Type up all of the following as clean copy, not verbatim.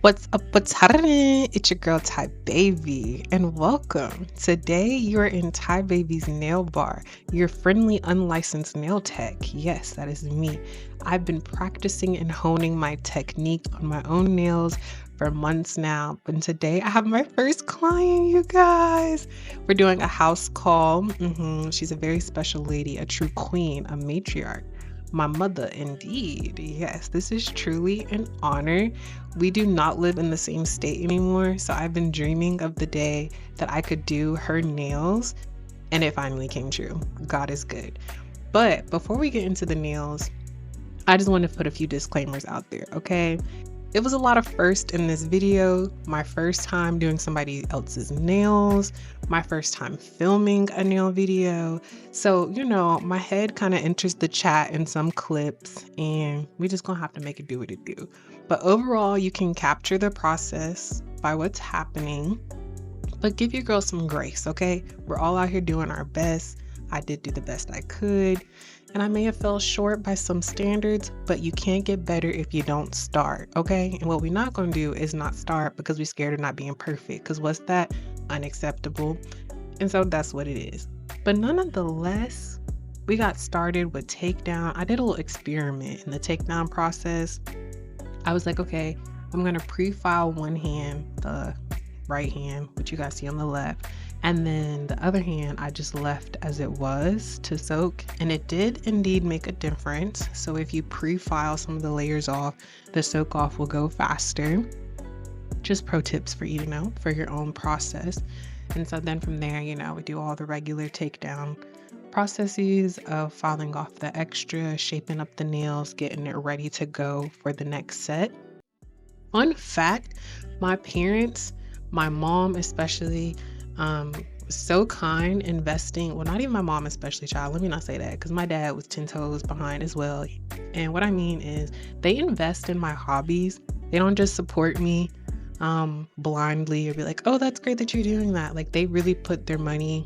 What's up? What's happening? It's your girl Ty Baby, and welcome. Today you are in Ty Baby's nail bar, your friendly unlicensed nail tech. Yes, that is me. I've been practicing and honing my technique on my own nails for months now, but today I have my first client, you guys. We're doing a house call. She's a very special lady, a true queen, a matriarch. My mother, indeed. Yes, this is truly an honor. We do not live in the same state anymore, so I've been dreaming of the day that I could do her nails, and it finally came true. God is good. But before we get into the nails, I just want to put a few disclaimers out there, okay? It was a lot of first in this video. My first time doing somebody else's nails, my first time filming a nail video. So, my head kind of enters the chat in some clips, and we just gonna have to make it do what it do. But overall, you can capture the process by what's happening, but give your girl some grace, okay? We're all out here doing our best. I did do the best I could, and I may have fell short by some standards, but you can't get better if you don't start, okay? And what we're not going to do is not start because we're scared of not being perfect, because what's that? Unacceptable. And so that's what it is. But nonetheless, we got started with takedown. I did a little experiment in the takedown process. I was like, okay, I'm going to pre-file one hand, the right hand, which you guys see on the left, and then the other hand I just left as it was to soak, and it did indeed make a difference. So if you pre-file some of the layers off, the soak off will go faster. Just pro tips for you to know for your own process. And so then from there, we do all the regular takedown processes of filing off the extra, shaping up the nails, getting it ready to go for the next set. Fun fact, my parents, my mom especially, so kind, investing. Well, not even my mom especially, child. Let me not say that, because my dad was 10 toes behind as well. And what I mean is they invest in my hobbies. They don't just support me blindly or be like, oh, that's great that you're doing that. Like, they really put their money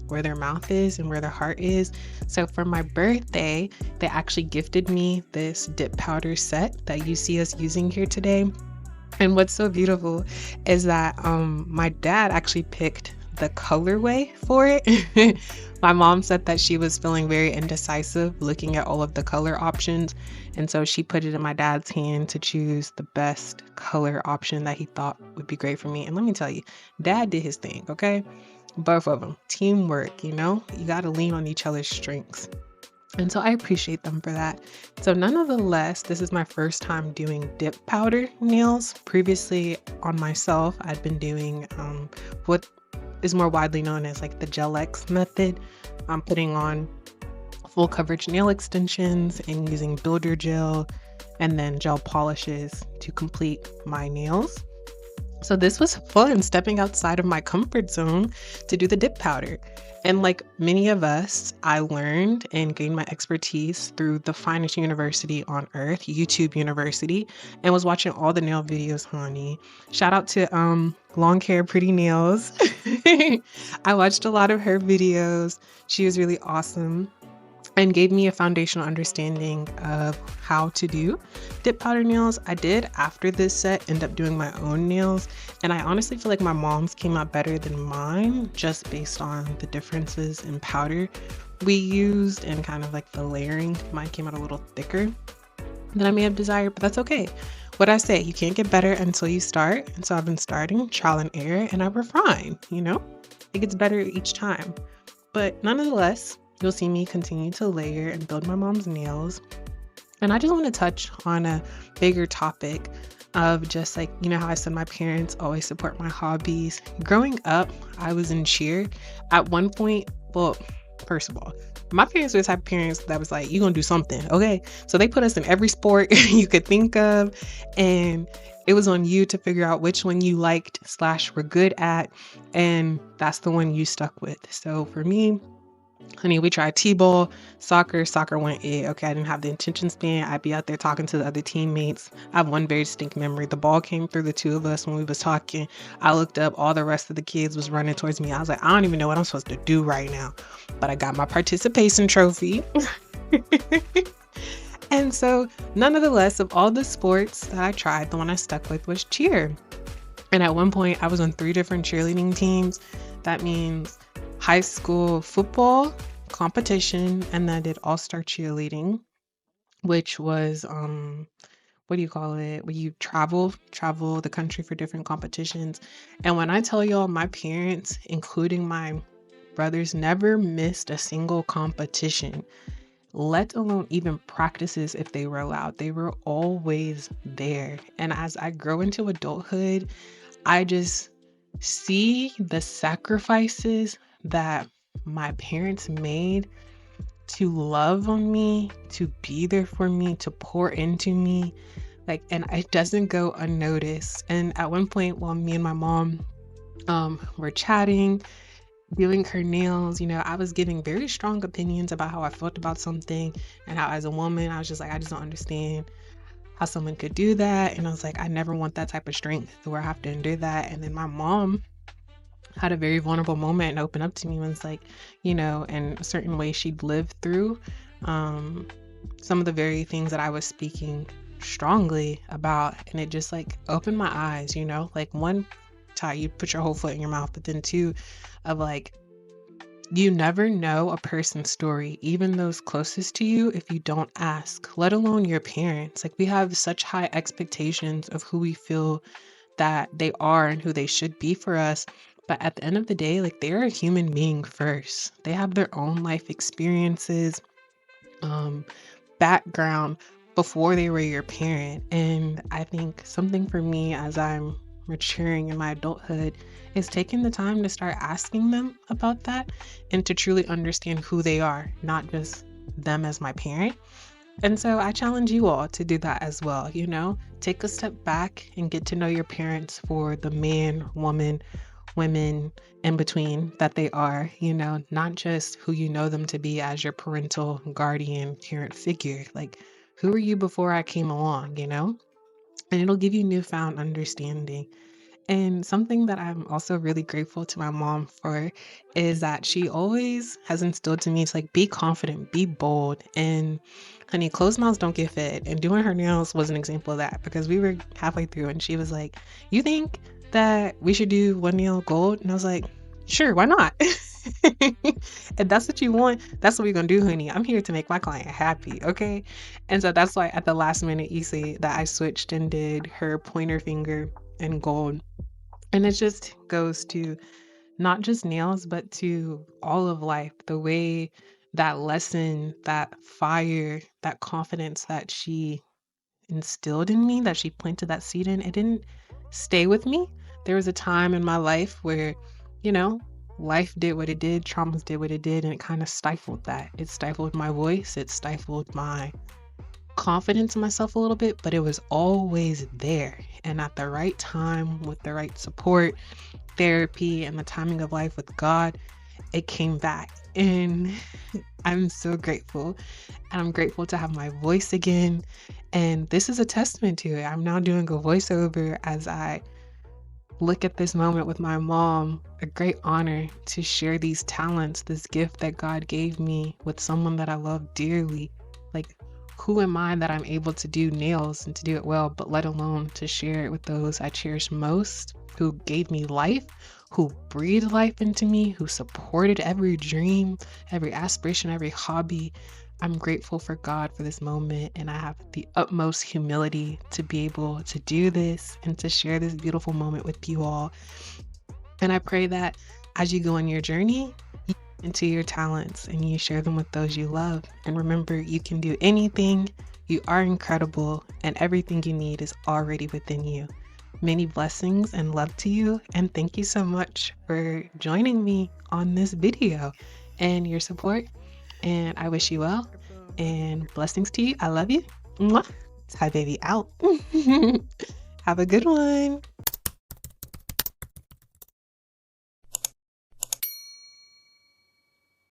where their mouth is and where their heart is. So for my birthday, they actually gifted me this dip powder set that you see us using here today. And what's so beautiful is that my dad actually picked the colorway for it. My mom said that she was feeling very indecisive looking at all of the color options. And so she put it in my dad's hand to choose the best color option that he thought would be great for me. And let me tell you, dad did his thing, okay? Both of them. Teamwork, you got to lean on each other's strengths. And so I appreciate them for that. So nonetheless, this is my first time doing dip powder nails. Previously on myself, I'd been doing what is more widely known as like the Gel X method. I'm putting on full coverage nail extensions and using builder gel and then gel polishes to complete my nails. So this was fun, stepping outside of my comfort zone to do the dip powder. And like many of us, I learned and gained my expertise through the finest university on earth, YouTube University, and was watching all the nail videos, honey. Shout out to Long Hair Pretty Nails. I watched a lot of her videos. She was really awesome and gave me a foundational understanding of how to do dip powder nails. I did, after this set, end up doing my own nails, and I honestly feel like my mom's came out better than mine, just based on the differences in powder we used and kind of like the layering. Mine came out a little thicker than I may have desired, but that's okay. What I say, you can't get better until you start, and so I've been starting, trial and error, and I refine, It gets better each time. But nonetheless, you'll see me continue to layer and build my mom's nails. And I just want to touch on a bigger topic of just like, how I said my parents always support my hobbies. Growing up, I was in cheer. At one point, well, first of all, my parents were the type of parents that was like, you're going to do something, okay? So they put us in every sport you could think of. And it was on you to figure out which one you liked / were good at. And that's the one you stuck with. So for me, honey, we tried t-ball, soccer went okay, I didn't have the attention span. I'd be out there talking to the other teammates. I have one very distinct memory. The ball came through the two of us when we was talking. I looked up, all the rest of the kids was running towards me. I was like, I don't even know what I'm supposed to do right now, but I got my participation trophy. And so, nonetheless, of all the sports that I tried, the one I stuck with was cheer. And at one point, I was on 3 different cheerleading teams. That means high school football competition, and then I did all-star cheerleading, which was, what do you call it? Where you travel the country for different competitions. And when I tell y'all, my parents, including my brothers, never missed a single competition, let alone even practices if they were allowed. They were always there. And as I grow into adulthood, I just see the sacrifices that my parents made to love on me, to be there for me, to pour into me. Like, and it doesn't go unnoticed. And at one point, while me and my mom were chatting, doing her nails, I was giving very strong opinions about how I felt about something, and how as a woman, I was just like, I just don't understand how someone could do that. And I was like, I never want that type of strength where I have to endure that. And then my mom had a very vulnerable moment and opened up to me and was like, in a certain way she'd lived through um, some of the very things that I was speaking strongly about. And it just like opened my eyes, like one, Ty, you put your whole foot in your mouth, but then two, of like, you never know a person's story, even those closest to you, if you don't ask, let alone your parents. Like, we have such high expectations of who we feel that they are and who they should be for us. But at the end of the day, like, they're a human being first. They have their own life experiences, um, background before they were your parent. And I think something for me as I'm maturing in my adulthood is taking the time to start asking them about that and to truly understand who they are, not just them as my parent. And so I challenge you all to do that as well. Take a step back and get to know your parents for the man, woman, women in between that they are, not just who you know them to be as your parental guardian parent figure. Like, who are you before I came along, And it'll give you newfound understanding. And something that I'm also really grateful to my mom for is that she always has instilled to me to like be confident, be bold, and honey, closed mouths don't get fed. And doing her nails was an example of that because we were halfway through and she was like, "You think that we should do one nail gold?" And I was like, "Sure, why not?" And that's what you want. That's what we're gonna do, honey. I'm here to make my client happy, okay? And so that's why at the last minute, you see that I switched and did her pointer finger in gold. And it just goes to not just nails, but to all of life. The way that lesson, that fire, that confidence that she instilled in me, that she planted that seed in, it didn't stay with me. There was a time in my life where, you know, life did what it did, traumas did what it did, and it kind of stifled that. It stifled my voice, it stifled my confidence in myself a little bit, but it was always there. And at the right time, with the right support, therapy, and the timing of life with God, it came back. And I'm so grateful. And I'm grateful to have my voice again. And this is a testament to it. I'm now doing a voiceover as I look at this moment with my mom. A great honor to share these talents, this gift that God gave me with someone that I love dearly. Like, who am I that I'm able to do nails and to do it well, but let alone to share it with those I cherish most, who gave me life, who breathed life into me, who supported every dream, every aspiration, every hobby. I'm grateful for God for this moment, and I have the utmost humility to be able to do this and to share this beautiful moment with you all. And I pray that as you go on your journey, you into your talents and you share them with those you love. And remember, you can do anything, you are incredible, and everything you need is already within you. Many blessings and love to you. And thank you so much for joining me on this video and your support. And I wish you well and blessings to you. I love you. Mwah. Hi, baby, out. Have a good one.